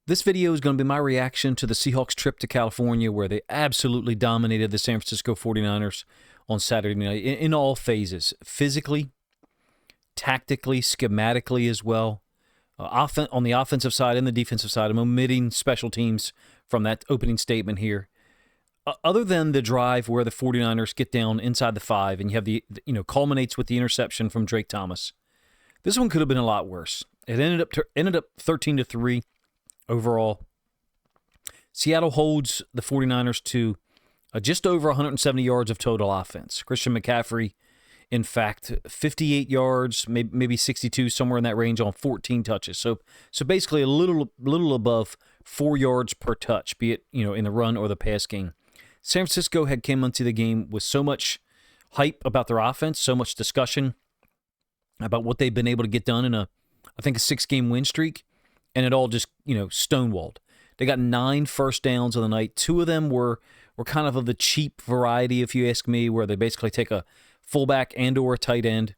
This video is going to be my reaction to the Seahawks trip to California, where they absolutely dominated the San Francisco 49ers on Saturday night in all phases, physically, tactically, schematically as well. On the offensive side and the defensive side, I'm omitting special teams from that opening statement here. Other than the drive where the 49ers get down inside the 5 and you have culminates with the interception from Drake Thomas. This one could have been a lot worse. It ended up 13-3 overall. Seattle holds the 49ers to just over 170 yards of total offense. Christian McCaffrey, in fact, 58 yards, maybe 62, somewhere in that range on 14 touches. So basically a little above 4 yards per touch, be it in the run or the pass game. San Francisco had came into the game with so much hype about their offense, so much discussion about what they've been able to get done in a 6-game win streak, and it all just stonewalled. They got 9 first downs on the night. 2 of them were kind of the cheap variety, if you ask me, where they basically take a fullback and or a tight end,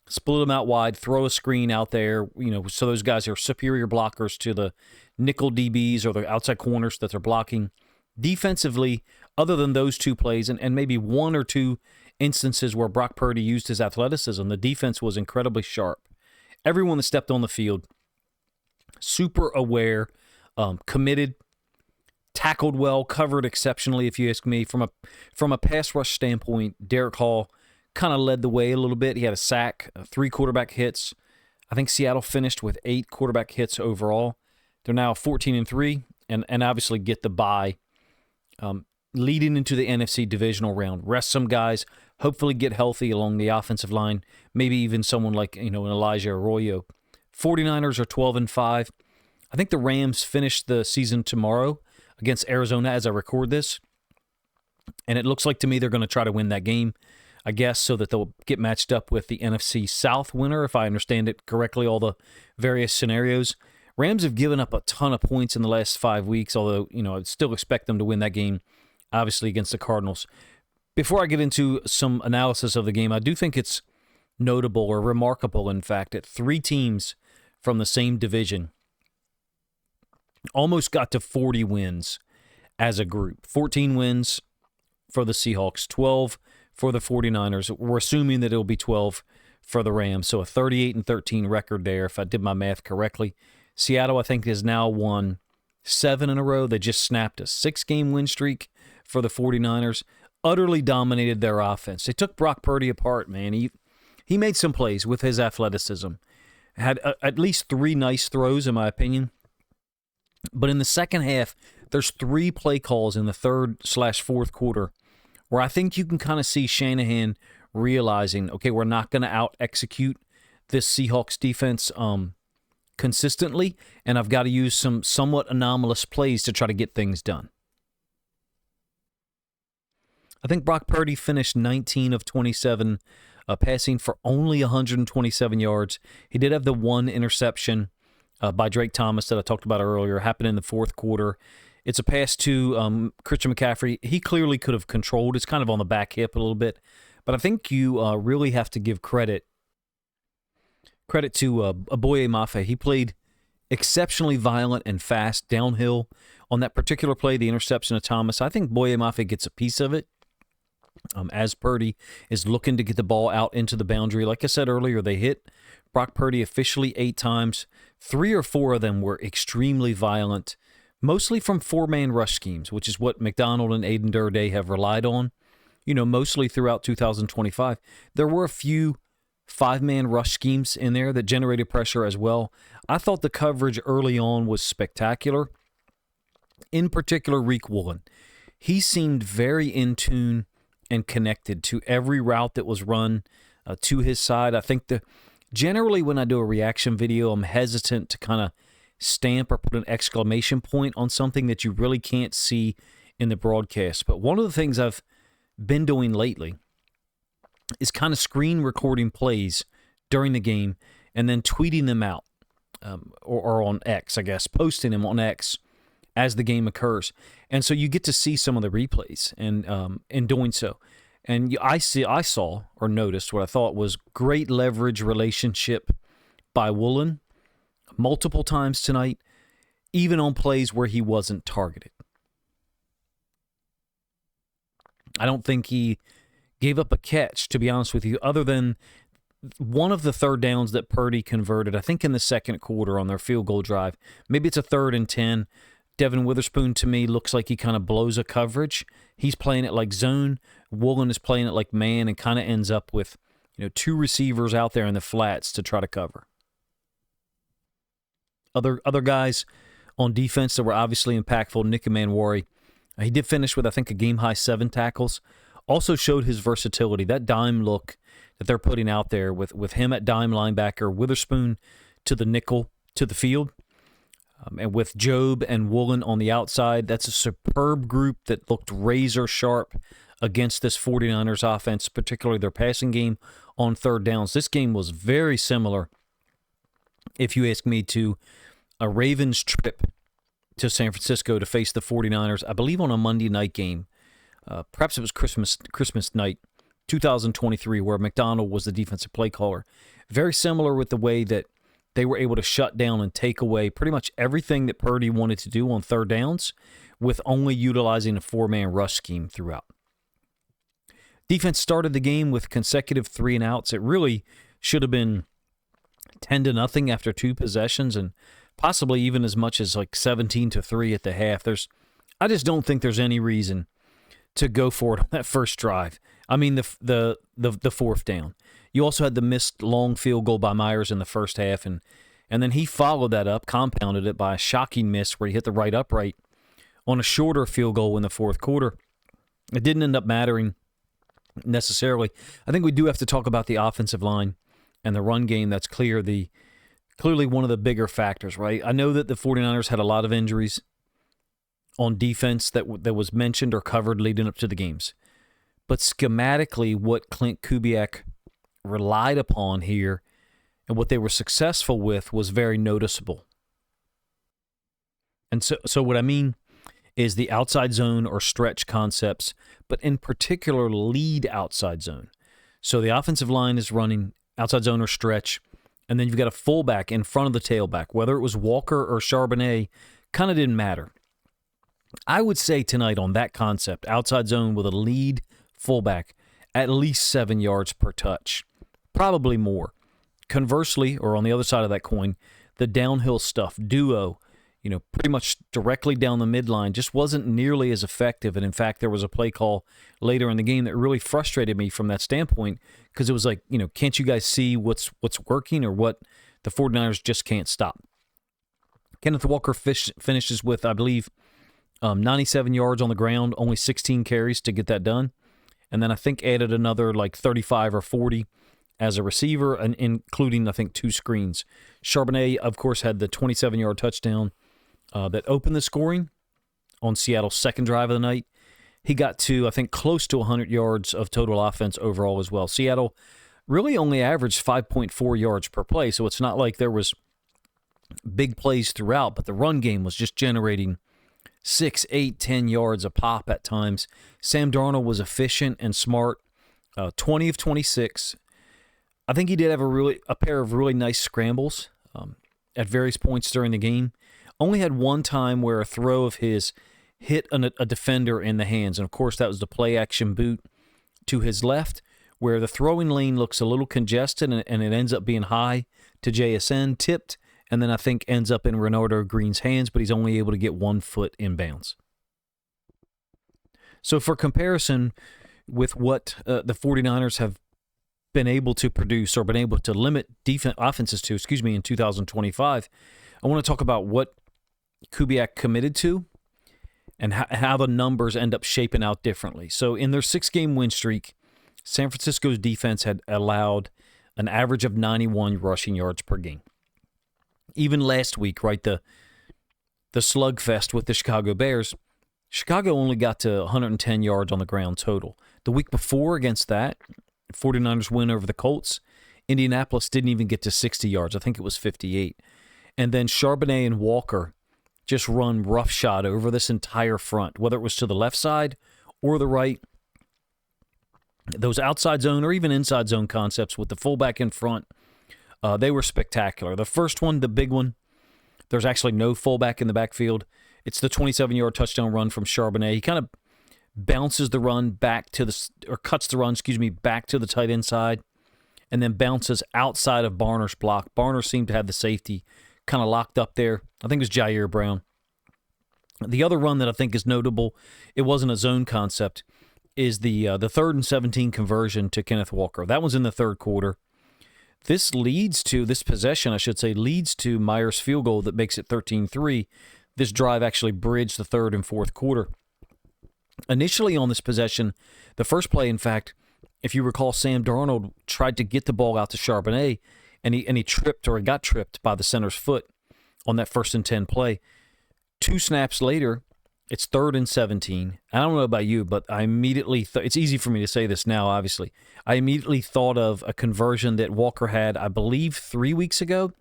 split them out wide, throw a screen out there, so those guys are superior blockers to the nickel DBs or the outside corners that they're blocking. Defensively, other than those 2 plays and maybe 1 or 2 instances where Brock Purdy used his athleticism, the defense was incredibly sharp. Everyone that stepped on the field, super aware, committed, tackled well, covered exceptionally, if you ask me. From a pass rush standpoint, Derek Hall kind of led the way a little bit. He had a sack, 3 quarterback hits. I think Seattle finished with 8 quarterback hits overall. They're now 14-3 and obviously get the bye leading into the NFC divisional round. Rest some guys, hopefully get healthy along the offensive line, maybe even someone like an Elijah Arroyo. 49ers are 12-5. I think the Rams finish the season tomorrow against Arizona as I record this, and it looks like to me they're going to try to win that game, I guess, so that they'll get matched up with the NFC South winner, if I understand it correctly, all the various scenarios. Rams have given up a ton of points in the last 5 weeks, although, I still expect them to win that game, obviously, against the Cardinals. Before I get into some analysis of the game, I do think it's notable or remarkable, in fact, that 3 teams from the same division almost got to 40 wins as a group. 14 wins for the Seahawks, 12 for the 49ers. We're assuming that it'll be 12 for the Rams, so a 38-13 record there, if I did my math correctly. Seattle, I think, has now won 7 in a row. They just snapped a 6-game win streak for the 49ers. Utterly dominated their offense. They took Brock Purdy apart, man. He made some plays with his athleticism. Had at least 3 nice throws, in my opinion. But in the second half, there's 3 play calls in the 3rd/4th quarter where I think you can kind of see Shanahan realizing, okay, we're not going to out-execute this Seahawks defense consistently, and I've got to use some somewhat anomalous plays to try to get things done. I think Brock Purdy finished 19 of 27, passing for only 127 yards. He did have the 1 interception by Drake Thomas that I talked about earlier, happened in the 4th quarter. It's a pass to Christian McCaffrey. He clearly could have controlled. It's kind of on the back hip a little bit. But I think you really have to give credit to Boye Mafe. He played exceptionally violent and fast downhill on that particular play, the interception of Thomas. I think Boye Mafe gets a piece of it as Purdy is looking to get the ball out into the boundary. Like I said earlier, they hit Brock Purdy officially 8 times. 3 or 4 of them were extremely violent, mostly from 4-man rush schemes, which is what McDonald and Aiden Durday have relied on, mostly throughout 2025. There were a few 5-man rush schemes in there that generated pressure as well. I thought the coverage early on was spectacular. In particular, Reek Woolen. He seemed very in tune and connected to every route that was run to his side. I think generally when I do a reaction video, I'm hesitant to kind of stamp or put an exclamation point on something that you really can't see in the broadcast. But one of the things I've been doing lately is kind of screen recording plays during the game and then tweeting them out or on X, I guess, posting them on X as the game occurs. And so you get to see some of the replays and in doing so. And I saw or noticed what I thought was great leverage relationship by Woolen multiple times tonight. even on plays where he wasn't targeted. I don't think he gave up a catch, to be honest with you, other than one of the third downs that Purdy converted, I think in the second quarter on their field goal drive. Maybe it's a 3rd and 10. Devin Witherspoon, to me, looks like he kind of blows a coverage. He's playing it like zone. Woolen is playing it like man and kind of ends up with 2 receivers out there in the flats to try to cover. Other guys on defense that were obviously impactful, Nick Manwari, he did finish with, I think, a game-high 7 tackles. Also showed his versatility. That dime look that they're putting out there with him at dime linebacker, Witherspoon to the nickel, to the field, and with Job and Woolen on the outside, that's a superb group that looked razor sharp against this 49ers offense, particularly their passing game on third downs. This game was very similar, if you ask me, to a Ravens trip to San Francisco to face the 49ers, I believe on a Monday night game. Perhaps it was Christmas night, 2023, where McDonald was the defensive play caller. Very similar with the way that they were able to shut down and take away pretty much everything that Purdy wanted to do on third downs with only utilizing a 4-man rush scheme throughout. Defense started the game with consecutive 3-and-outs. It really should have been 10-0 after 2 possessions and possibly even as much as like 17-3 at the half. I just don't think there's any reason to go for it on that first drive. I mean, the 4th down. You also had the missed long field goal by Myers in the first half, and then he followed that up, compounded it by a shocking miss where he hit the right upright on a shorter field goal in the fourth quarter. It didn't end up mattering necessarily. I think we do have to talk about the offensive line and the run game. That's clearly one of the bigger factors, right? I know that the 49ers had a lot of injuries on defense that was mentioned or covered leading up to the games. But schematically, what Clint Kubiak relied upon here and what they were successful with was very noticeable. And so what I mean is the outside zone or stretch concepts, but in particular lead outside zone. So the offensive line is running outside zone or stretch, and then you've got a fullback in front of the tailback. Whether it was Walker or Charbonnet, kind of didn't matter. I would say tonight on that concept, outside zone with a lead fullback, at least 7 yards per touch, probably more. Conversely, or on the other side of that coin, the downhill stuff, duo, pretty much directly down the midline, just wasn't nearly as effective. And in fact, there was a play call later in the game that really frustrated me from that standpoint because it was like, can't you guys see what's working or what the 49ers just can't stop? Kenneth Walker finishes with, I believe, 97 yards on the ground, only 16 carries to get that done. And then I think added another like 35 or 40 as a receiver, and including, I think, 2 screens. Charbonnet, of course, had the 27-yard touchdown that opened the scoring on Seattle's second drive of the night. He got to, I think, close to 100 yards of total offense overall as well. Seattle really only averaged 5.4 yards per play, so it's not like there was big plays throughout, but the run game was just generating 6, 8, 10 yards a pop at times. Sam Darnold was efficient and smart, 20 of 26. I think he did have a pair of really nice scrambles at various points during the game. Only had one time where a throw of his hit a defender in the hands, and of course that was the play-action boot to his left, where the throwing lane looks a little congested and it ends up being high to JSN, tipped, and then I think ends up in Renardo Green's hands, but he's only able to get 1 foot inbounds. So for comparison with what the 49ers have been able to produce or been able to limit offenses to, in 2025, I want to talk about what Kubiak committed to and how the numbers end up shaping out differently. So in their 6-game win streak, San Francisco's defense had allowed an average of 91 rushing yards per game. Even last week, right, the slugfest with the Chicago Bears, Chicago only got to 110 yards on the ground total. The week before against that, 49ers win over the Colts, Indianapolis didn't even get to 60 yards. I think it was 58. And then Charbonnet and Walker just run roughshod over this entire front, whether it was to the left side or the right. Those outside zone or even inside zone concepts with the fullback in front, they were spectacular. The first one, the big one, There's actually no fullback in the backfield. It's the 27-yard touchdown run from Charbonnet. He kind of bounces the run back to cuts the run, back to the tight end side, and then bounces outside of Barner's block. Barner seemed to have the safety kind of locked up there. I think it was Jair Brown. The other run that I think is notable, it wasn't a zone concept, is the 3rd and 17 conversion to Kenneth Walker. That was in the third quarter. This possession leads to Myers' field goal that makes it 13-3. This drive actually bridged the third and fourth quarter. Initially on this possession, the first play, in fact, if you recall, Sam Darnold tried to get the ball out to Charbonnet, and he got tripped by the center's foot on that 1st and 10 play. 2 snaps later, it's 3rd and 17. I don't know about you, but I immediately it's easy for me to say this now, obviously. I immediately thought of a conversion that Walker had, I believe, 3 weeks ago.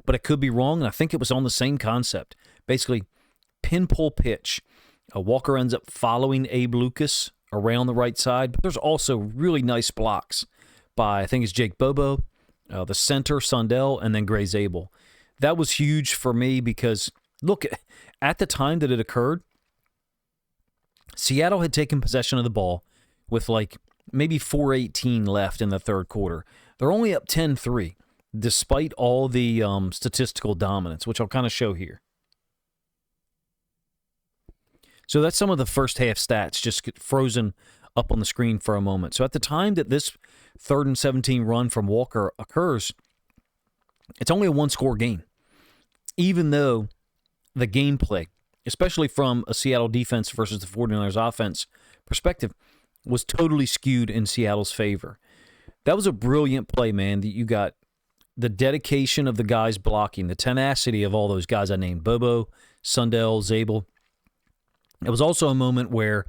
But it could be wrong, and I think it was on the same concept. Basically, pin-pull pitch. Walker ends up following Abe Lucas around the right side, but there's also really nice blocks by, I think it's Jake Bobo, the center, Sundell, and then Gray Zabel. That was huge for me because, look, at the time that it occurred, Seattle had taken possession of the ball with like maybe 4:18 left in the third quarter. They're only up 10-3, despite all the statistical dominance, which I'll kind of show here. So that's some of the first half stats just get frozen up on the screen for a moment. So at the time that this 3rd and 17 run from Walker occurs, it's only a one-score game. Even though the gameplay, especially from a Seattle defense versus the 49ers offense perspective, was totally skewed in Seattle's favor. That was a brilliant play, man. That you got the dedication of the guys blocking, the tenacity of all those guys I named, Bobo, Sundell, Zabel. It was also a moment where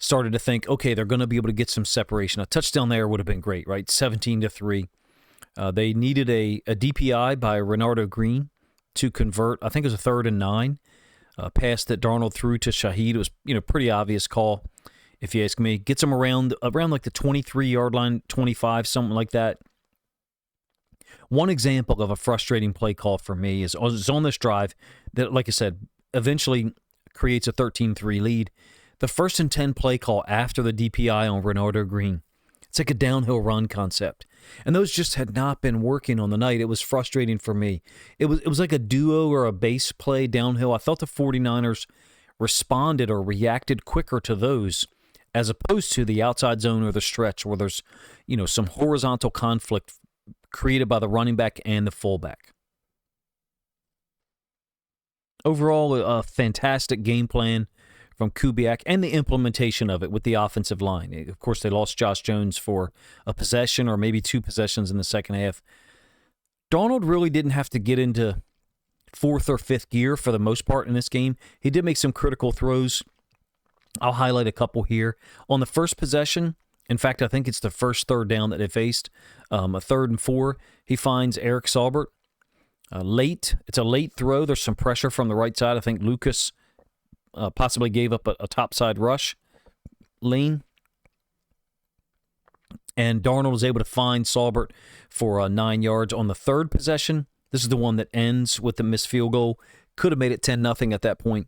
started to think, okay, they're going to be able to get some separation. A touchdown there would have been great, right? 17-3. They needed a DPI by Renardo Green to convert. I think it was a 3rd and 9. Pass that Darnold threw to Shaheed. It was, pretty obvious call, if you ask me. Gets them around like the 23-yard line, 25, something like that. One example of a frustrating play call for me is on this drive that, like I said, eventually creates a 13-3 lead. The 1st and 10 play call after the DPI on Renardo Green. It's like a downhill run concept. And those just had not been working on the night. It was frustrating for me. It was like a duo or a base play downhill. I felt the 49ers responded or reacted quicker to those as opposed to the outside zone or the stretch where there's, some horizontal conflict created by the running back and the fullback. Overall, a fantastic game plan from Kubiak and the implementation of it with the offensive line. Of course, they lost Josh Jones for a possession or maybe 2 possessions in the second half. Darnold really didn't have to get into 4th or 5th gear for the most part in this game. He did make some critical throws. I'll highlight a couple here. On the first possession, in fact, I think it's the first 3rd down that they faced, a 3rd and 4, he finds Eric Saubert. It's a late throw. There's some pressure from the right side. I think Lucas possibly gave up a topside rush lane. And Darnold was able to find Saubert for 9 yards on the 3rd possession. This is the one that ends with the missed field goal. Could have made it 10-0 at that point.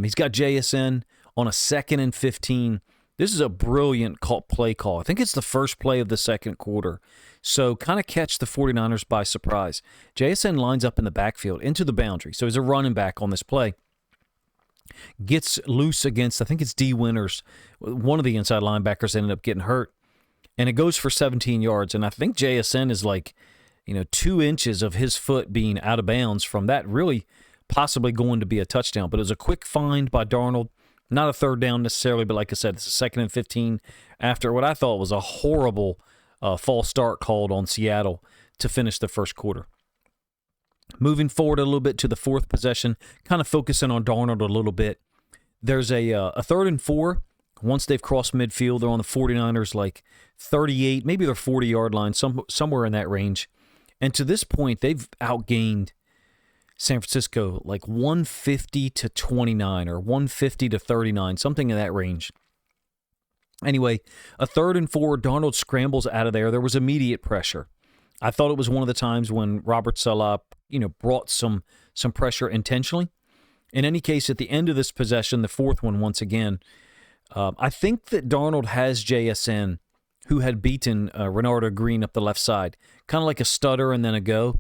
He's got JSN on a 2nd and 15. This is a brilliant play call. I think it's the first play of the second quarter. So kind of catch the 49ers by surprise. JSN lines up in the backfield into the boundary. So he's a running back on this play. Gets loose against, I think it's D. Winters. One of the inside linebackers ended up getting hurt. And it goes for 17 yards. And I think JSN is like, 2 inches of his foot being out of bounds from that really possibly going to be a touchdown. But it was a quick find by Darnold. Not a 3rd down necessarily, but like I said, it's a 2nd and 15 after what I thought was a horrible false start called on Seattle to finish the first quarter. Moving forward a little bit to the 4th possession, kind of focusing on Darnold a little bit. There's a 3rd and 4. Once they've crossed midfield, they're on the 49ers like 38, maybe their 40-yard line, somewhere in that range. And to this point, they've outgained San Francisco like 150 to 29 or 150 to 39, something in that range. Anyway, a 3rd and 4, Darnold scrambles out of there. There was immediate pressure. I thought it was one of the times when Robert Saleh, brought some pressure intentionally. In any case, at the end of this possession, the fourth one once again, I think that Darnold has JSN, who had beaten Renardo Green up the left side, kind of like a stutter and then a go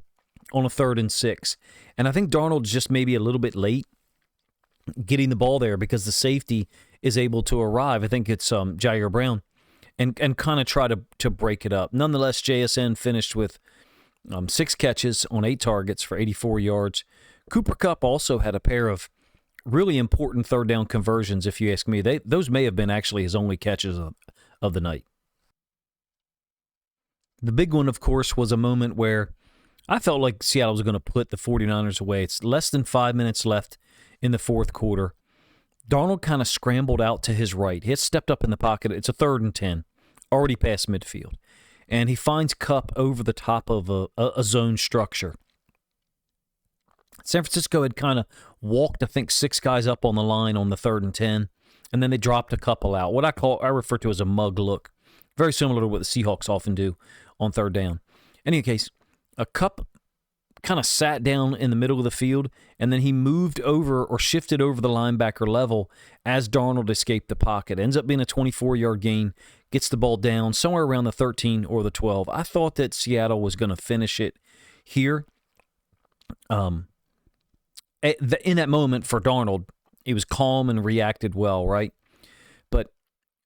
on a 3rd and 6. And I think Darnold's just maybe a little bit late getting the ball there because the safety is able to arrive. I think it's Jair Brown, and kind of try to break it up. Nonetheless, JSN finished with 6 catches on 8 targets for 84 yards. Cooper Kupp also had a pair of really important 3rd down conversions, if you ask me. Those may have been actually his only catches of the night. The big one, of course, was a moment where I felt like Seattle was going to put the 49ers away. It's less than 5 minutes left in the fourth quarter. Darnold kind of scrambled out to his right. He had stepped up in the pocket. It's a 3rd and 10, already past midfield. And he finds Kupp over the top of a zone structure. San Francisco had kind of walked, I think, 6 guys up on the line on the 3rd and 10, and then they dropped a couple out. What I refer to as a mug look. Very similar to what the Seahawks often do on 3rd down. In any case, a Kupp kind of sat down in the middle of the field, and then he moved over or shifted over the linebacker level as Darnold escaped the pocket. Ends up being a 24-yard gain, gets the ball down somewhere around the 13 or the 12. I thought that Seattle was going to finish it here. In that moment for Darnold, he was calm and reacted well, right? But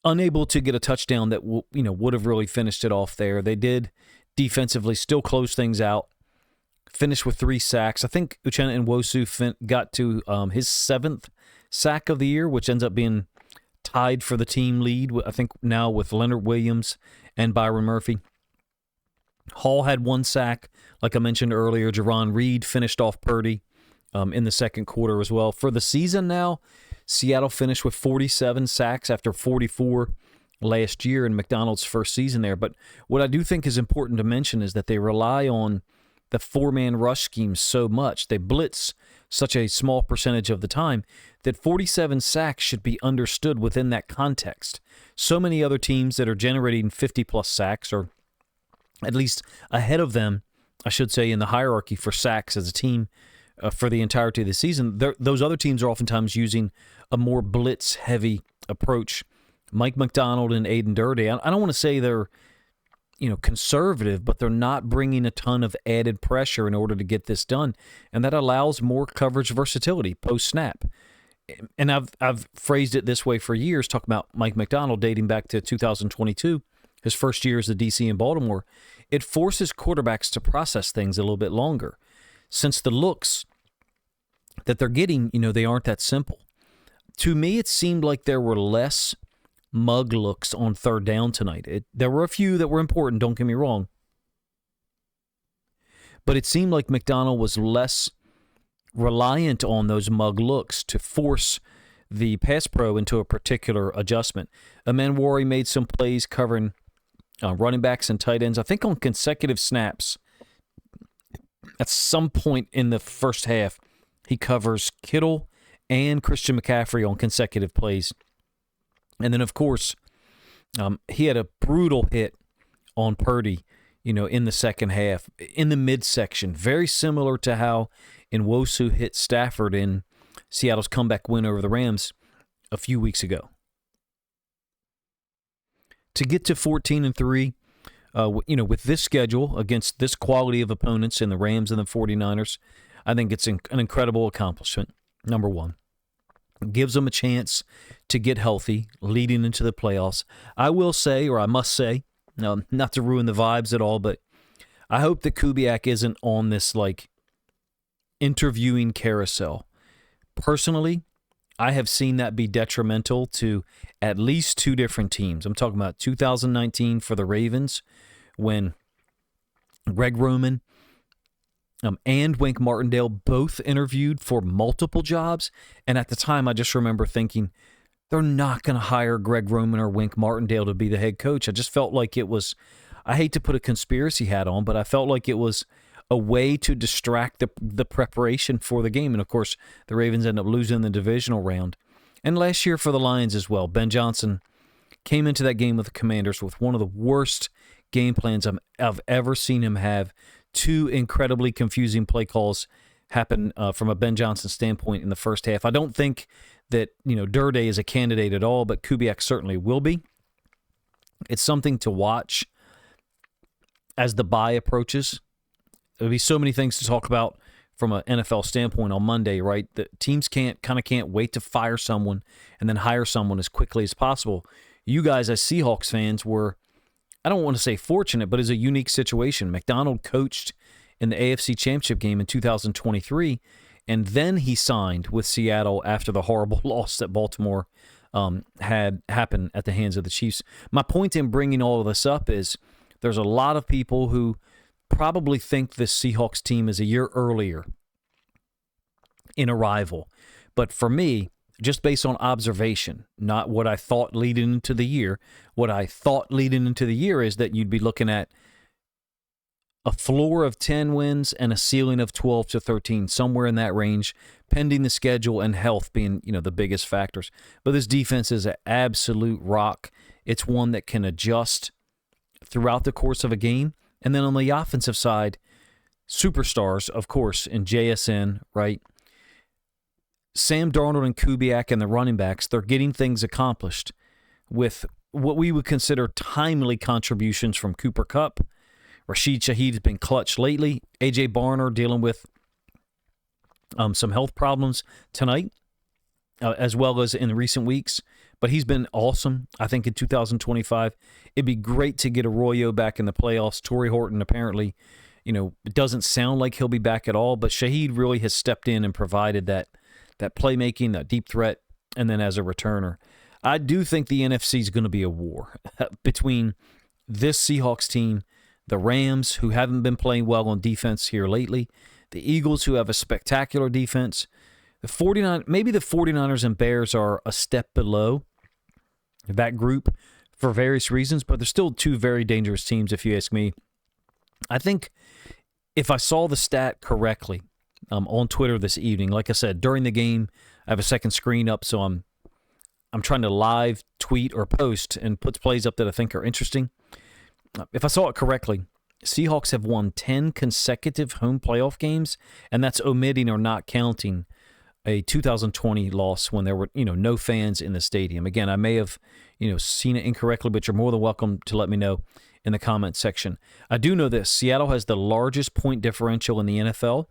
unable to get a touchdown that would have really finished it off there. They did defensively still close things out. Finished with 3 sacks. I think Uchenna Nwosu got to his 7th sack of the year, which ends up being tied for the team lead, I think now with Leonard Williams and Byron Murphy. Hall had 1 sack. Like I mentioned earlier, Jarron Reed finished off Purdy in the second quarter as well. For the season now, Seattle finished with 47 sacks after 44 last year in McDonald's first season there. But what I do think is important to mention is that they rely on the 4-man rush scheme so much. They blitz such a small percentage of the time that 47 sacks should be understood within that context. So many other teams that are generating 50-plus sacks, or at least ahead of them, I should say, in the hierarchy for sacks as a team for the entirety of the season, those other teams are oftentimes using a more blitz-heavy approach. Mike McDonald and Aiden Durden, I don't want to say they're conservative, but they're not bringing a ton of added pressure in order to get this done, and that allows more coverage versatility post-snap. And I've phrased it this way for years, talking about Mike McDonald dating back to 2022, his first year as the DC in Baltimore. It forces quarterbacks to process things a little bit longer, since the looks that they're getting, they aren't that simple. To me, it seemed like there were less mug looks on 3rd down tonight. There were a few that were important, don't get me wrong. But it seemed like McDonald was less reliant on those mug looks to force the pass pro into a particular adjustment. Amanwari made some plays covering running backs and tight ends, I think on consecutive snaps. At some point in the first half, he covers Kittle and Christian McCaffrey on consecutive plays. And then, of course, he had a brutal hit on Purdy, in the second half, in the midsection, very similar to how Nwosu hit Stafford in Seattle's comeback win over the Rams a few weeks ago. To get to 14-3, with this schedule against this quality of opponents in the Rams and the 49ers, I think it's an incredible accomplishment, number one. Gives them a chance to get healthy leading into the playoffs. I will say, or I must say, not to ruin the vibes at all, but I hope that Kubiak isn't on this, interviewing carousel. Personally, I have seen that be detrimental to at least 2 different teams. I'm talking about 2019 for the Ravens, when Greg Roman and Wink Martindale both interviewed for multiple jobs. And at the time, I just remember thinking, they're not going to hire Greg Roman or Wink Martindale to be the head coach. I just felt like it was, I hate to put a conspiracy hat on, but I felt like it was a way to distract the preparation for the game. And, of course, the Ravens end up losing the divisional round. And last year for the Lions as well, Ben Johnson came into that game with the Commanders with one of the worst game plans I've ever seen him have. 2 incredibly confusing play calls happen from a Ben Johnson standpoint in the first half. I don't think that, Durde is a candidate at all, but Kubiak certainly will be. It's something to watch as the bye approaches. There'll be so many things to talk about from an NFL standpoint on Monday, right? The teams can't wait to fire someone and then hire someone as quickly as possible. You guys as Seahawks fans were, I don't want to say fortunate, but it's a unique situation. McDonald coached in the AFC Championship game in 2023, and then he signed with Seattle after the horrible loss that Baltimore had happened at the hands of the Chiefs. My point in bringing all of this up is there's a lot of people who probably think this Seahawks team is a year earlier in arrival. But for me, just based on observation, not what I thought leading into the year, what I thought leading into the year is that you'd be looking at a floor of 10 wins and a ceiling of 12 to 13, somewhere in that range, pending the schedule and health being, the biggest factors. But this defense is an absolute rock. It's one that can adjust throughout the course of a game. And then on the offensive side, superstars, of course, in JSN, right? Sam Darnold and Kubiak and the running backs, they're getting things accomplished with what we would consider timely contributions from Cooper Kupp. Rashid Shaheed has been clutch lately. A.J. Barner dealing with some health problems tonight, as well as in recent weeks. But he's been awesome, I think, in 2025. It'd be great to get Arroyo back in the playoffs. Torrey Horton apparently, it doesn't sound like he'll be back at all, but Shaheed really has stepped in and provided that playmaking, that deep threat, and then as a returner. I do think the NFC is going to be a war between this Seahawks team, the Rams, who haven't been playing well on defense here lately, the Eagles, who have a spectacular defense. Maybe the 49ers and Bears are a step below that group for various reasons, but they're still 2 very dangerous teams, if you ask me. I think if I saw the stat correctly on Twitter this evening, like I said, during the game, I have a second screen up, so I'm trying to live tweet or post and put plays up that I think are interesting. If I saw it correctly, Seahawks have won 10 consecutive home playoff games, and that's omitting or not counting a 2020 loss when there were, no fans in the stadium. Again, I may have, seen it incorrectly, but you're more than welcome to let me know in the comment section. I do know this. Seattle has the largest point differential in the NFL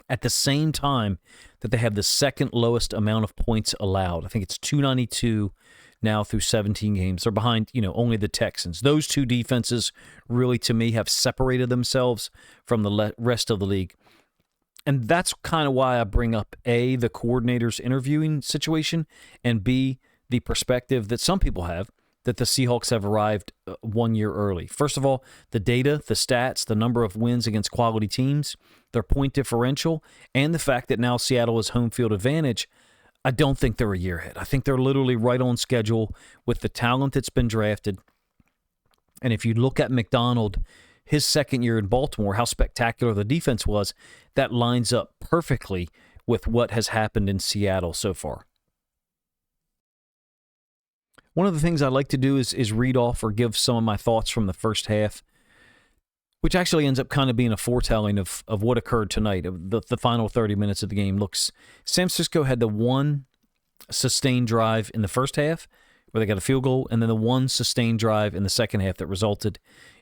at the same time that they have the second lowest amount of points allowed. I think it's 292 now through 17 games. They're behind, only the Texans. Those 2 defenses really, to me, have separated themselves from the rest of the league. And that's kind of why I bring up, A, the coordinator's interviewing situation, and B, the perspective that some people have that the Seahawks have arrived 1 year early. First of all, the data, the stats, the number of wins against quality teams, their point differential, and the fact that now Seattle has home field advantage, I don't think they're a year ahead. I think they're literally right on schedule with the talent that's been drafted. And if you look at McDonald, his second year in Baltimore, how spectacular the defense was, that lines up perfectly with what has happened in Seattle so far. One of the things I like to do is read off or give some of my thoughts from the first half, which actually ends up kind of being a foretelling of what occurred tonight. The final 30 minutes of the game. San Francisco had the one sustained drive in the first half where they got a field goal, and then the one sustained drive in the second half that resulted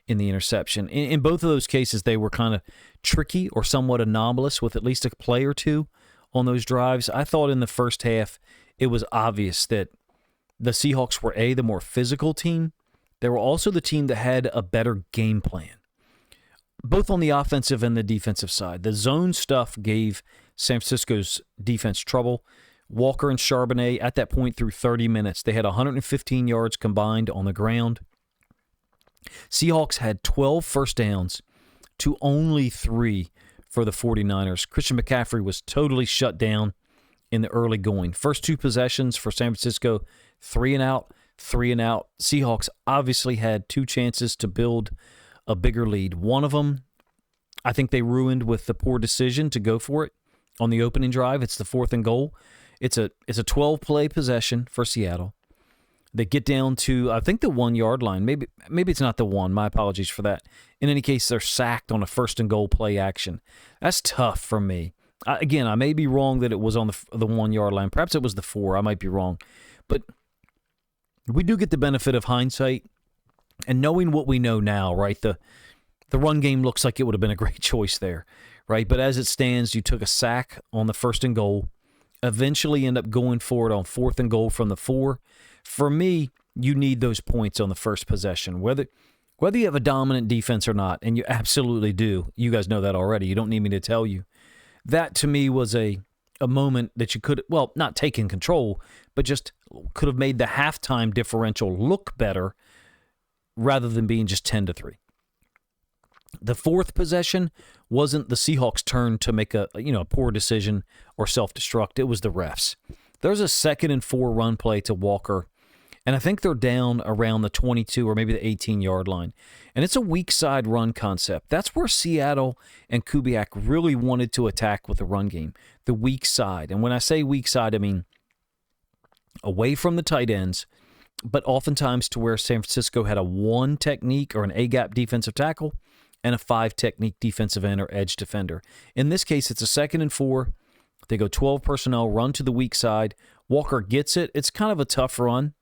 in the interception. In both of those cases, they were kind of tricky or somewhat anomalous with at least a play or 2 on those drives. I thought in the first half it was obvious that the Seahawks were, A, the more physical team. They were also the team that had a better game plan, both on the offensive and the defensive side. The zone stuff gave San Francisco's defense trouble. Walker and Charbonnet, at that point through 30 minutes, they had 115 yards combined on the ground. Seahawks had 12 first downs to only 3 for the 49ers. Christian McCaffrey was totally shut down in the early going. First 2 possessions for San Francisco, 3 and out, 3 and out. Seahawks obviously had 2 chances to build a bigger lead. One of them, I think they ruined with the poor decision to go for it on the opening drive. It's the 4th and goal. It's a 12-play possession for Seattle. They get down to, I think, the 1 yard line. Maybe it's not the one. My apologies for that. In any case, they're sacked on a 1st and goal play action. That's tough for me. Again, I may be wrong that it was on the 1 yard line. Perhaps it was the 4. I might be wrong. But we do get the benefit of hindsight and knowing what we know now, right? The run game looks like it would have been a great choice there, right? But as it stands, you took a sack on the 1st and goal, eventually end up going for it on 4th and goal from the 4. For me, you need those points on the first possession, whether you have a dominant defense or not, and you absolutely do. You guys know that already. You don't need me to tell you. That, to me, was a moment that you could, well, not taking control, but just could have made the halftime differential look better rather than being just 10-3. The 4th possession wasn't the Seahawks' turn to make a poor decision or self-destruct. It was the refs. There's a 2nd and 4 run play to Walker, and I think they're down around the 22 or maybe the 18-yard line. And it's a weak side run concept. That's where Seattle and Kubiak really wanted to attack with the run game, the weak side. And when I say weak side, I mean away from the tight ends, but oftentimes to where San Francisco had a 1 technique or an A-gap defensive tackle and a 5 technique defensive end or edge defender. In this case, it's a 2nd and 4. They go 12 personnel, run to the weak side. Walker gets it. It's kind of a tough run.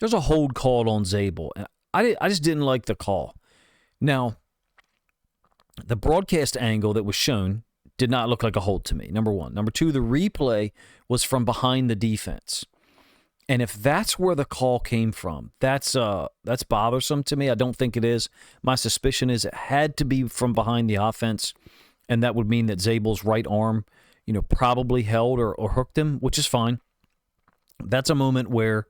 There's a hold called on Zabel. And I just didn't like the call. Now, the broadcast angle that was shown did not look like a hold to me, number one. Number two, the replay was from behind the defense. And if that's where the call came from, that's bothersome to me. I don't think it is. My suspicion is it had to be from behind the offense, and that would mean that Zabel's right arm, probably held or hooked him, which is fine. That's a moment where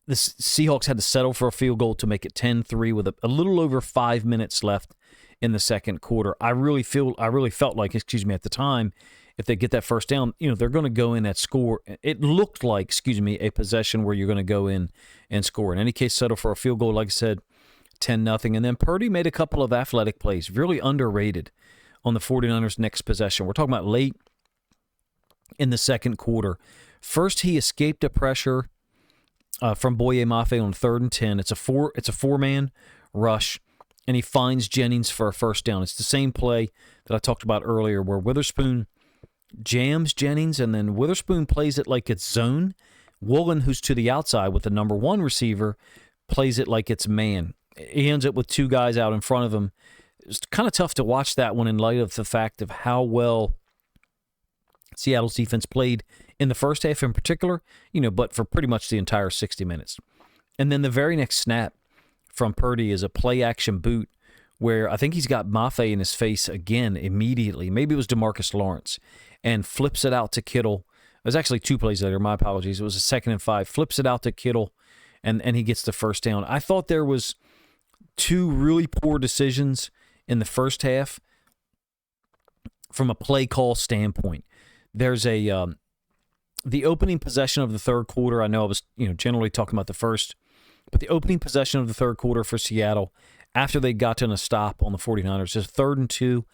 the Seahawks had to settle for a field goal to make it 10-3 with a little over 5 minutes left in the second quarter. I really felt like, at the time, if they get that first down, they're going to go in at score. It looked like, a possession where you're going to go in and score. In any case, settle for a field goal, like I said, 10-0. And then Purdy made a couple of athletic plays, really underrated on the 49ers' next possession. We're talking about late in the second quarter. First, he escaped a pressure from Boye Mafe on 3rd and 10. It's a four-man rush, and he finds Jennings for a first down. It's the same play that I talked about earlier where Witherspoon jams Jennings, and then Witherspoon plays it like it's zone. Woolen, who's to the outside with the number 1 receiver, plays it like it's man. He ends up with 2 guys out in front of him. It's kind of tough to watch that one in light of the fact of how well Seattle's defense played in the first half in particular, but for pretty much the entire 60 minutes. And then the very next snap from Purdy is a play-action boot where I think he's got Mafe in his face again immediately. Maybe it was DeMarcus Lawrence, and flips it out to Kittle. It was actually 2 plays later, my apologies. It was a 2nd and 5. Flips it out to Kittle, and he gets the first down. I thought there was 2 really poor decisions in the first half from a play call standpoint. There's the opening possession of the third quarter. I know I was generally talking about the first, but the opening possession of the third quarter for Seattle after they got to a stop on the 49ers is 3rd and 2,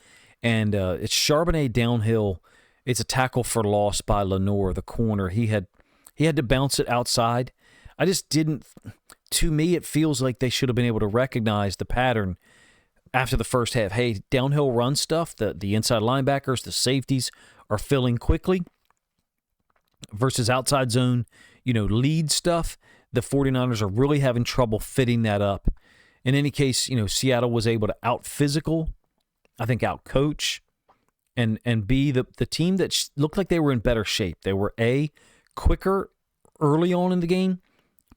and it's Charbonnet downhill. It's a tackle for loss by Lenore, the corner. He had to bounce it outside. I just didn't. To me, it feels like they should have been able to recognize the pattern after the first half. Hey, downhill run stuff, the inside linebackers, the safeties are filling quickly versus outside zone, lead stuff. The 49ers are really having trouble fitting that up. In any case, Seattle was able to out-physical, I think out-coach, and B, the team that looked like they were in better shape. They were, A, quicker early on in the game,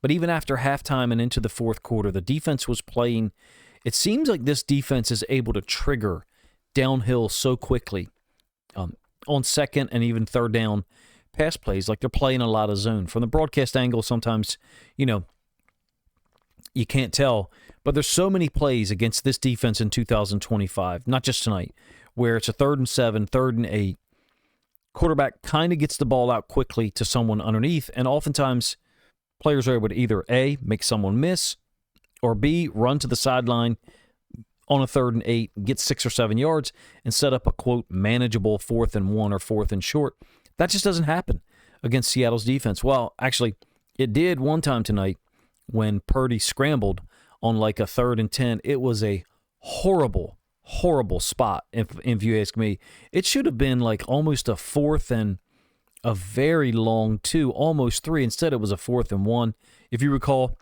but even after halftime and into the fourth quarter, the defense was playing. It seems like this defense is able to trigger downhill so quickly on second and even third down pass plays, like they're playing a lot of zone. From the broadcast angle, sometimes, you can't tell, but there's so many plays against this defense in 2025, not just tonight, where it's a 3rd and 7, 3rd and 8. Quarterback kind of gets the ball out quickly to someone underneath, and oftentimes players are able to either A, make someone miss, or B, run to the sideline on a 3rd and 8, get 6 or 7 yards, and set up a, quote, manageable 4th and 1 or 4th and short. That just doesn't happen against Seattle's defense. Well, actually, it did one time tonight when Purdy scrambled on like a 3rd and 10. It was a horrible spot, if you ask me. It should have been like almost a 4th and a very long 2, almost 3. Instead, it was a 4th and 1. If you recall,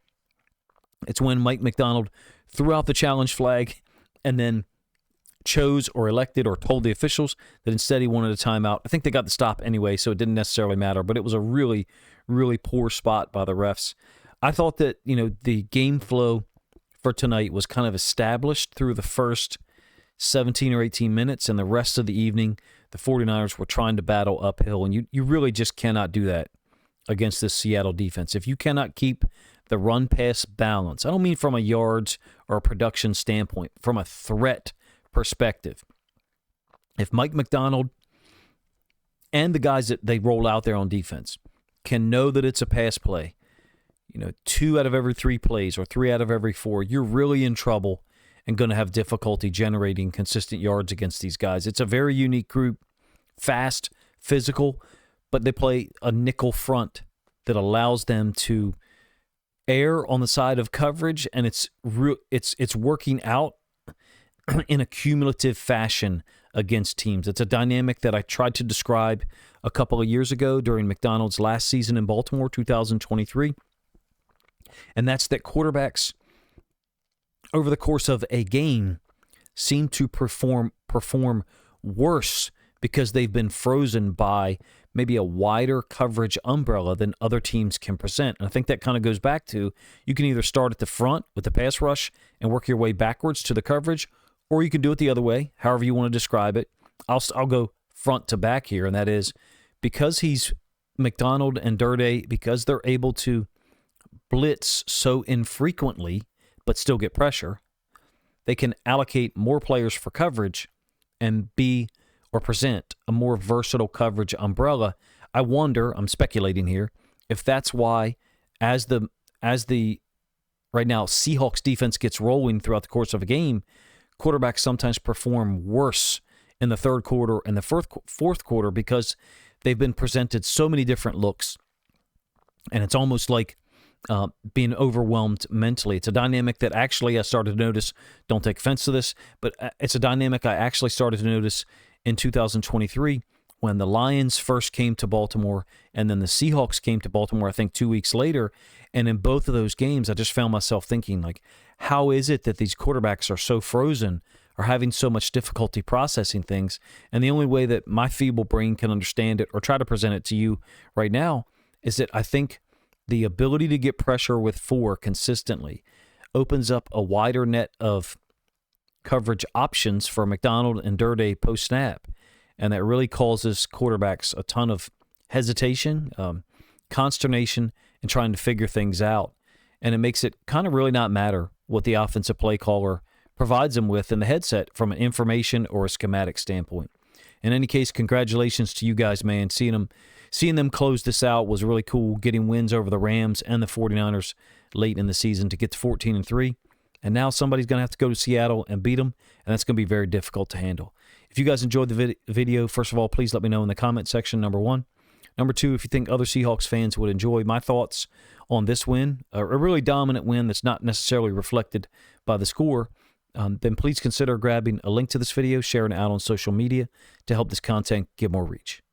it's when Mike McDonald threw out the challenge flag and then chose or elected or told the officials that instead he wanted a timeout. I think they got the stop anyway, so it didn't necessarily matter, but it was a really, really poor spot by the refs. I thought that, the game flow for tonight was kind of established through the first 17 or 18 minutes, and the rest of the evening, the 49ers were trying to battle uphill, and you really just cannot do that against this Seattle defense. If you cannot keep the run-pass balance, I don't mean from a yards or a production standpoint, from a threat perspective. If Mike McDonald and the guys that they roll out there on defense can know that it's a pass play, 2 out of every 3 plays or 3 out of every 4, you're really in trouble and going to have difficulty generating consistent yards against these guys. It's a very unique group, fast, physical, but they play a nickel front that allows them to err on the side of coverage, and it's working out in a cumulative fashion against teams. It's a dynamic that I tried to describe a couple of years ago during McDonald's last season in Baltimore, 2023, and that's that quarterbacks over the course of a game seem to perform worse because they've been frozen by maybe a wider coverage umbrella than other teams can present. And I think that kind of goes back to, you can either start at the front with the pass rush and work your way backwards to the coverage, or you can do it the other way, however you want to describe it. I'll go front to back here, and that is because he's McDonald and Purdy, because they're able to blitz so infrequently but still get pressure, they can allocate more players for coverage and present a more versatile coverage umbrella. I wonder, I'm speculating here, if that's why as the right now Seahawks defense gets rolling throughout the course of a game, quarterbacks sometimes perform worse in the 3rd quarter and the 4th quarter because they've been presented so many different looks, and it's almost like being overwhelmed mentally. It's a dynamic that actually I started to notice, don't take offense to this, but it's a dynamic I actually started to notice in 2023 when the Lions first came to Baltimore and then the Seahawks came to Baltimore, I think 2 weeks later. And in both of those games, I just found myself thinking, like, how is it that these quarterbacks are so frozen, are having so much difficulty processing things? And the only way that my feeble brain can understand it or try to present it to you right now is that I think the ability to get pressure with 4 consistently opens up a wider net of coverage options for McDonald and Purdy post-snap. And that really causes quarterbacks a ton of hesitation, consternation, and trying to figure things out. And it makes it kind of really not matter what the offensive play caller provides them with in the headset from an information or a schematic standpoint. In any case, congratulations to you guys, man. Seeing them close this out was really cool, getting wins over the Rams and the 49ers late in the season to get to 14-3. And now somebody's going to have to go to Seattle and beat them, and that's going to be very difficult to handle. If you guys enjoyed the video, first of all, please let me know in the comment section, number 1. Number 2, if you think other Seahawks fans would enjoy my thoughts on this win, a really dominant win that's not necessarily reflected by the score, then please consider grabbing a link to this video, sharing it out on social media to help this content get more reach.